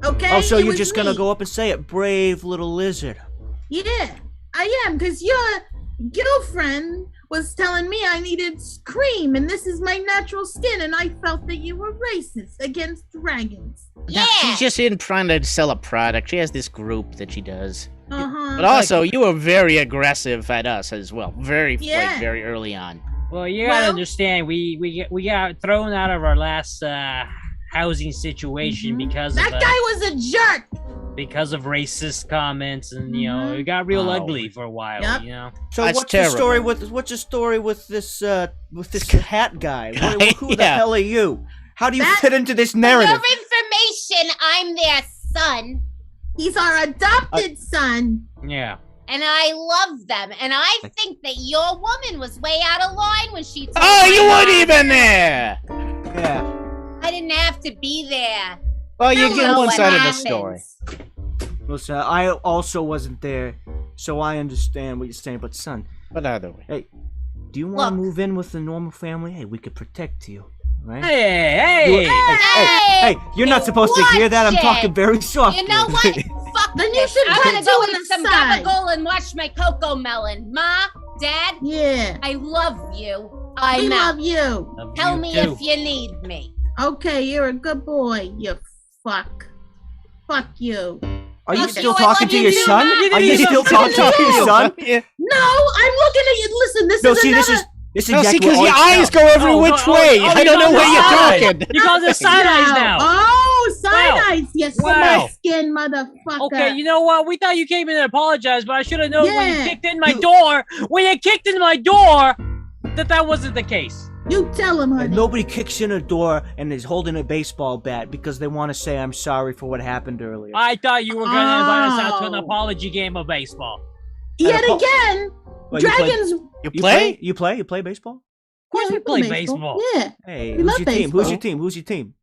Okay. Oh, so you're just gonna go up and say it, brave little lizard? Yeah, I am, because your girlfriend was telling me I needed cream and this is my natural skin, and I felt that you were racist against dragons. Yeah. She's just in trying to sell a product. She has this group that she does. Uh-huh. But also, you were very aggressive at us as well. Very early on. Well, you gotta understand, we got thrown out of our last housing situation because that of guy was a jerk. because of racist comments, and you know it got real ugly for a while. Yep. You know. So That's what's terrible. the story with this hat guy? Who the Yeah. hell are you? How do you That- fit into this For narrative? your information, I'm their son, He's our adopted son. Yeah. and I love them. And I think that your woman was way out of line when she told Oh, my you weren't mom. even there! Yeah. I didn't have to be there. Well, you I get know one what side of the happens. story. Listen, I also wasn't there, so I understand what you're saying. But son, But either way. hey, do you want to Look. move in with the normal family? Hey, we could protect you, right? Hey. Hey, you're not supposed to hear that. I'm watch talking it. very softly. You know what? Fuck Then you this. should I'm put gonna two go on eat the some side. gabagool and watch my cocoa melon. Ma, Dad, Yeah. I love you. We I'm out. love you. Love Tell you me too. if you need me. Okay, you're a good boy. You fuck. Fuck you. Are you Love still you, I talking love to you your too, son? Ma. Are you still talking to your son? Yeah. No, I'm looking at you. Listen, this No, is see, another. this is No, see, exactly because what your always eyes go every Oh, which oh, way. oh, I you don't know call where it you're side. talking. You call this side eyes now. Oh, side Wow. eyes. Yes, Wow. my skin, motherfucker. Okay, you know what? We thought you came in and apologized, but I should have known when Yeah. you kicked in my door. When you kicked in my door, that wasn't the case. You tell him, honey. Nobody kicks in a door and is holding a baseball bat because they want to say I'm sorry for what happened earlier. I thought you were going to invite us out to an Oh. apology game of baseball. Yet Apo- again, Well, you play- dragons. You You play? You play baseball? Of course Yeah, we play baseball. Yeah. Hey, We who's love your team? Who's your baseball. team? Who's your team?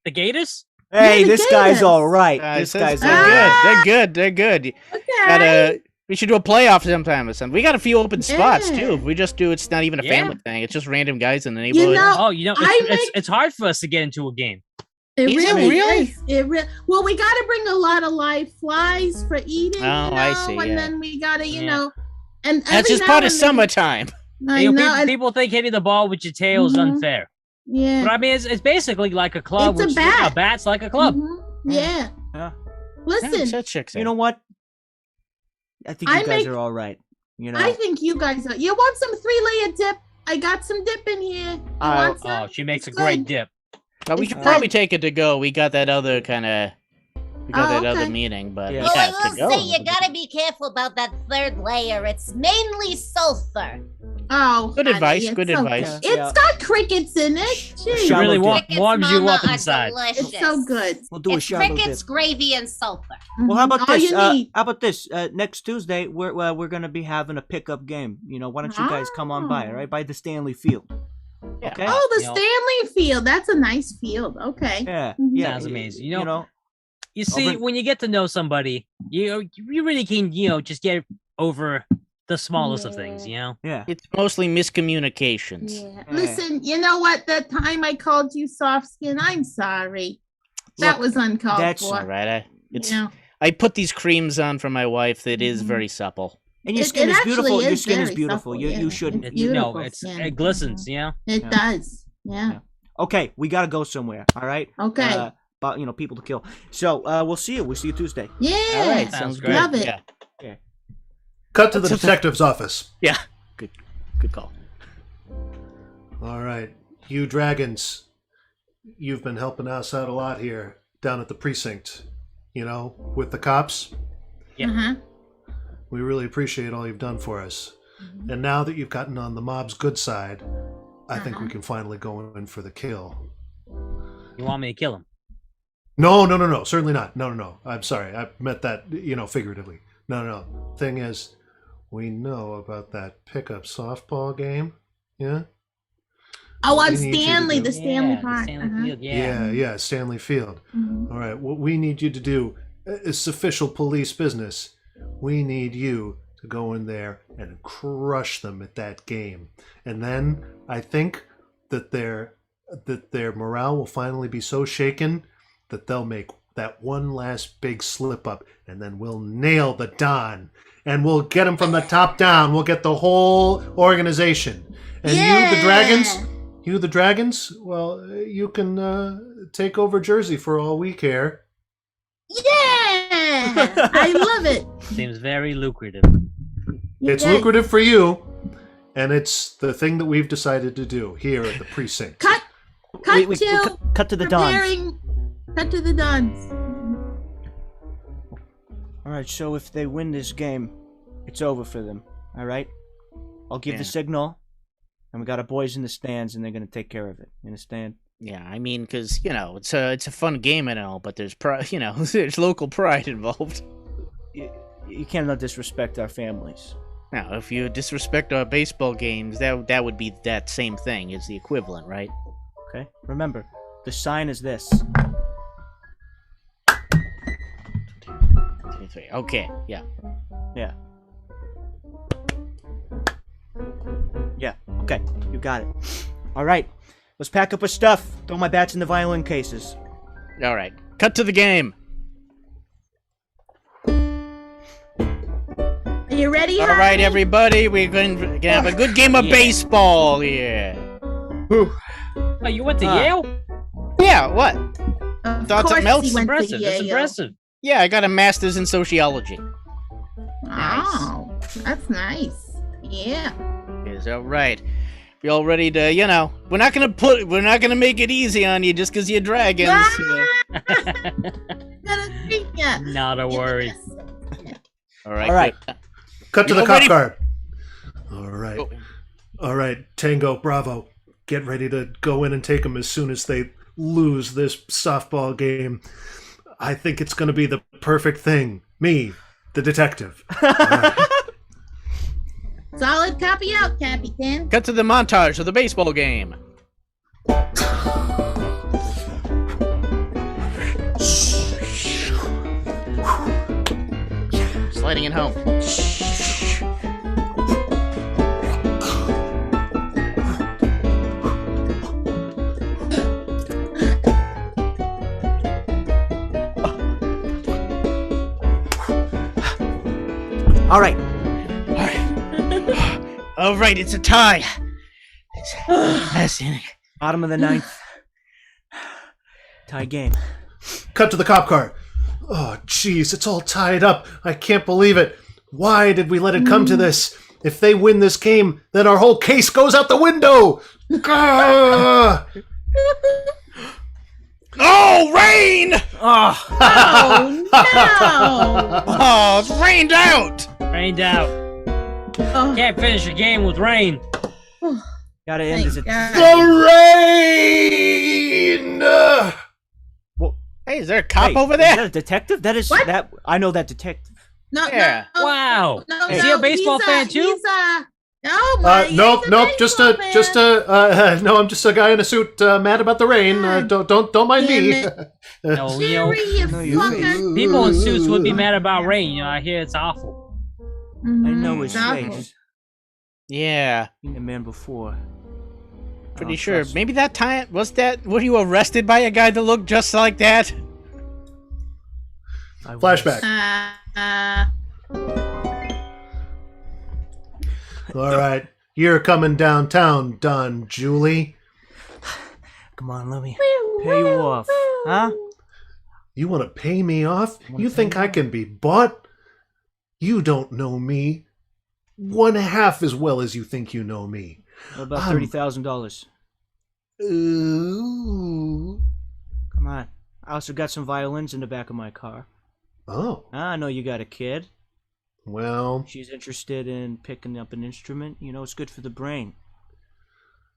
The Gators? Hey, the this guy's Gators. all right. This They're guy's good. all right. They're good. They're good. Okay. We should do a playoff sometime or something. We got a few open spots Yeah. too. If we just do, it's not even a Yeah. family thing. It's just random guys in the neighborhood. know, Oh, you know, I it's hard for us to get into a game. It Is it really really? is. Well, we got to bring a lot of live flies for eating. Oh, you know, I see, And yeah. then we got to, you Yeah. know, and That's every just now part of and then- summertime. I You know, know. people, and- people think hitting the ball with your tail is Mhm. unfair. yeah. But I mean, it's basically like a club. It's a which bat. A bat's like a club. Mhm. Yeah. Yeah. Listen, That checks You know what? I think you I guys make- are all right. You know. I think you guys are. You want some 3-layer dip? I got some dip in here. You want some? Oh, she makes a It's great good. dip. But we It's could good. probably take it to go. We got that other kind of. We got Oh, that other okay. meeting, but Yeah. yeah, Well, I to will go. say you gotta be careful about that third layer. It's mainly sulfur. Oh, Good honey, advice, it's good okay. advice. It's Yeah. got crickets in it. Jeez. It Shallow really dip. Crickets, warms you Mama, up are inside. delicious. It's so good. We'll do a It's shallow crickets, dip. gravy, and sulfur. Well, how about All this? you need. How about this? Next Tuesday, we're gonna be having a pickup game. You know, why don't you guys come on by? Oh. All right, by the Stanley Field. Yeah. Okay. Oh, the You know- Stanley Field. That's a nice field. Okay. Yeah. Mhm. Yeah. Sounds amazing. You You know- know. You see, bring- when you get to know somebody, you really can, just get over the smallest of things, you know? Yeah. It's mostly miscommunications. Yeah. Listen, you know what? That time I called you soft skin, I'm sorry. That Look, was uncalled that's for. All right, it's. You know, I put these creams on for my wife. That is Mhm. very supple. And your It- skin it is actually beautiful. Your is skin is very beautiful. supple, You yeah. shouldn't. It's You know, beautiful skin. it glistens, you know? it Yeah. does. Yeah. Yeah. Okay, we gotta go somewhere. All right. Okay. But people to kill. So we'll see you. We'll see you Tuesday. Yeah. All right, Sounds sounds great. good. Love it. Yeah, Cut to the detective's office. yeah. Good call. All right, you dragons, you've been helping us out a lot here down at the precinct. You know, with the cops. Yeah. Uh-huh. We really appreciate all you've done for us. And now that you've gotten on the mob's good side, I think we can finally go in for the kill. You want me to kill him? No, certainly not. No. I'm sorry. I meant that, figuratively. No. Thing is, we know about that pickup softball game. Yeah? Oh, on We need you to Stanley, do- the Stanley Yeah, the part. Stanley Uh-huh. Field, yeah. Yeah, Stanley Field. Mhm. All right, what we need you to do is official police business. We need you to go in there and crush them at that game. And then I think that their morale will finally be so shaken that they'll make that one last big slip up, and then we'll nail the Don and we'll get them from the top down. We'll get the whole organization. And Yeah. you the dragons, well, you can take over Jersey for all we care. Yeah! I love it. Seems very lucrative. It's Yes. lucrative for you, and it's the thing that we've decided to do here at the precinct. Cut Cut to the Dons. preparing. Cut to the Dons. All right, so if they win this game, it's over for them. All right, I'll give the signal, and we got our boys in the stands, and they're gonna take care of it. You understand? Yeah, I mean, because it's a fun game and all, but there's there's local pride involved. You can't disrespect our families. Now, if you disrespect our baseball games, that would be that same thing. It's the equivalent, right? Okay. Remember, the sign is this. 2, 3. Okay, yeah. Yeah. Yeah. Okay. You got it. All right. Let's pack up our stuff. Throw my bats in the violin cases. All right. Cut to the game. Are you ready, All right, Harvey? everybody. We're going to have a good game of baseball here. Oh, you went to Yale? Yeah, what? Of Thoughts course and melts? he went to Impressive. That's Yale. impressive. Yeah, I got a master's in sociology. Oh, that's nice. Yeah. Is all right. We all ready to, we're not gonna make it easy on you just because you're dragons. Gonna treat ya. Not a worry. All right. All right. Good. Cut to You the all ready? cop car. All right. Oh. All right, Tango, Bravo. Get ready to go in and take them as soon as they lose this softball game. I think it's going to be the perfect thing. Me, the detective. All right. Solid copy out, Capitan. Cut to the montage of the baseball game. Sliding it home. All right. All right, it's a tie. Last inning. Bottom of the ninth. Tie game. Cut to the cop car. Oh, jeez, it's all tied up. I can't believe it. Why did we let it come to this? If they win this game, then our whole case goes out the window. Gah! Oh, rain! Oh, Oh, no. Oh, it's rained out! Rained out. Oh, Can't finish a game with rain. gotta end thank as a. God. The rain! Hey, is there a cop Hey, over Is there? that a detective? That is What? that. I know that detective. No, Yeah. no, Wow. no, Is he a baseball fan too? Nope. I'm just a guy in a suit, mad about the rain. Don't mind me. Damn No, Jerry, you No, you- fucker. people in suits would be mad about rain. I hear it's awful. I know his Awful. face. Yeah, Seen the man before. pretty Oh, sure. trust me. Maybe that time were you arrested by a guy that looked just like that? I was. Flashback. All right, you're coming downtown, Don Julie. Come on, let me pay you off, huh? You want to pay me off? Wanna You pay think me I off? can be bought? You don't know me 1/2 as well as you think you know me. What about I'm- $30,000? Ooh. Come on. I also got some violins in the back of my car. Oh, I know you got a kid. well, She's interested in picking up an instrument. You know, it's good for the brain.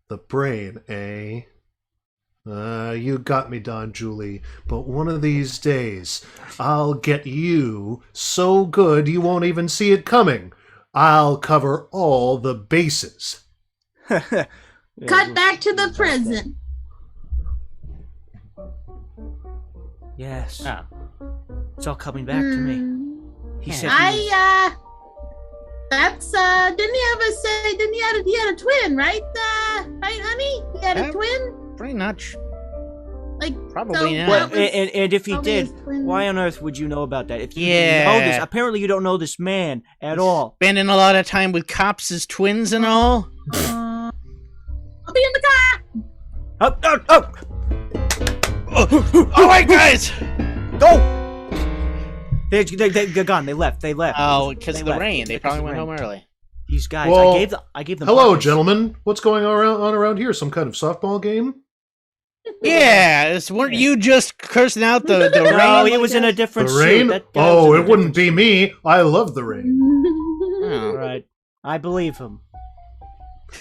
the brain, eh? You got me, Don Julie. But one of these days, I'll get you so good you won't even see it coming. I'll cover all the bases. Yeah, Cut we'll back to see the about present. that. Yes. Ah. It's all coming back to me. He said he was- Didn't he had a twin, right? Right, honey? He had a Yeah. twin? Pretty much. Like Like, Probably not. Well, that was and if he probably did, his plan. why on earth would you know about that? If you Yeah. know this, apparently you don't know this man at all. Spending a lot of time with cops as twins and all. I'll be in the car. Oh! All right, guys. Go! They're gone. They left. Oh, because They of the left. rain. They Because probably of went rain. home early. These guys. Well, I gave them. Hello, buckets. gentlemen. What's going on around here? Some kind of softball game? Yeah, weren't you just cursing out the No, rain? he was in a different The suit. rain? That guy was Oh, in a it wouldn't different be me. I love the rain. Oh. Right. I believe him.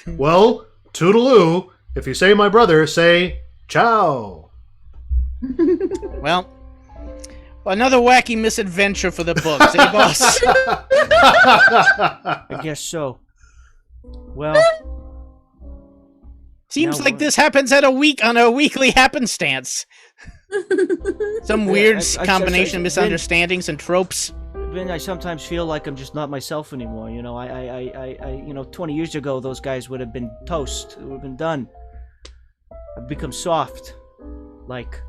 Well, toodaloo. If you say my brother, say ciao. Well, another wacky misadventure for the books, eh, boss? I guess so. Well, Seems Now like what? this happens on a weekly happenstance. Some weird combination of misunderstandings and tropes. Vin, I sometimes feel like I'm just not myself anymore. You know, you know, 20 years ago, those guys would have been toast. It would have been done. I've become soft, like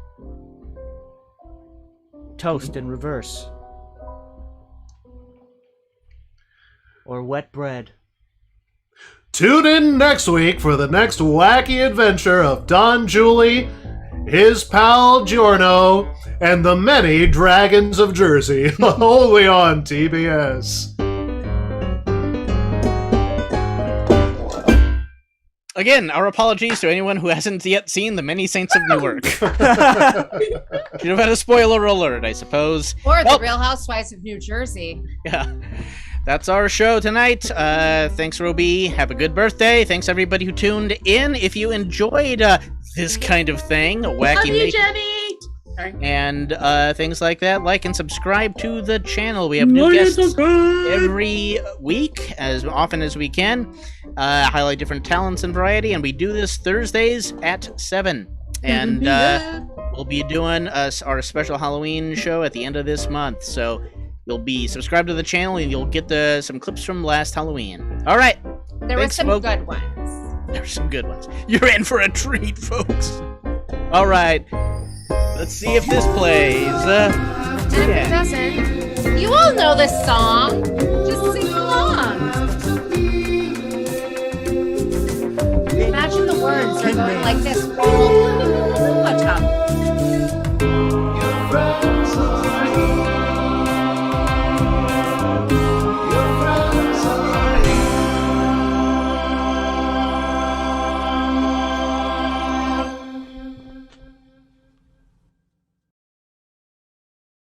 toast in reverse, or wet bread. Tune in next week for the next wacky adventure of Don Julie, his pal Giorno, and the many dragons of Jersey, only on TBS. Again, our apologies to anyone who hasn't yet seen The Many Saints of Newark. Should have had a spoiler alert, I suppose. Or the Well- Real Housewives of New Jersey. Yeah. That's our show tonight. Thanks, Roby. Have a good birthday. Thanks, everybody who tuned in. If you enjoyed this kind of thing, a wacky Love you, make- Jenny. Sorry. and things like that, like and subscribe to the channel. We have new guests every week, as often as we can. Highlight different talents and variety, and we do this Thursdays at 7. And we'll be doing our special Halloween show at the end of this month. So you'll be subscribed to the channel, and you'll get some clips from last Halloween. All right. There Thanks, were some folks. good ones. There's some good ones. You're in for a treat, folks. All right. Let's see if this plays. And if it doesn't, you all know this song. Just sing along. Imagine the words are going like this. Watch out.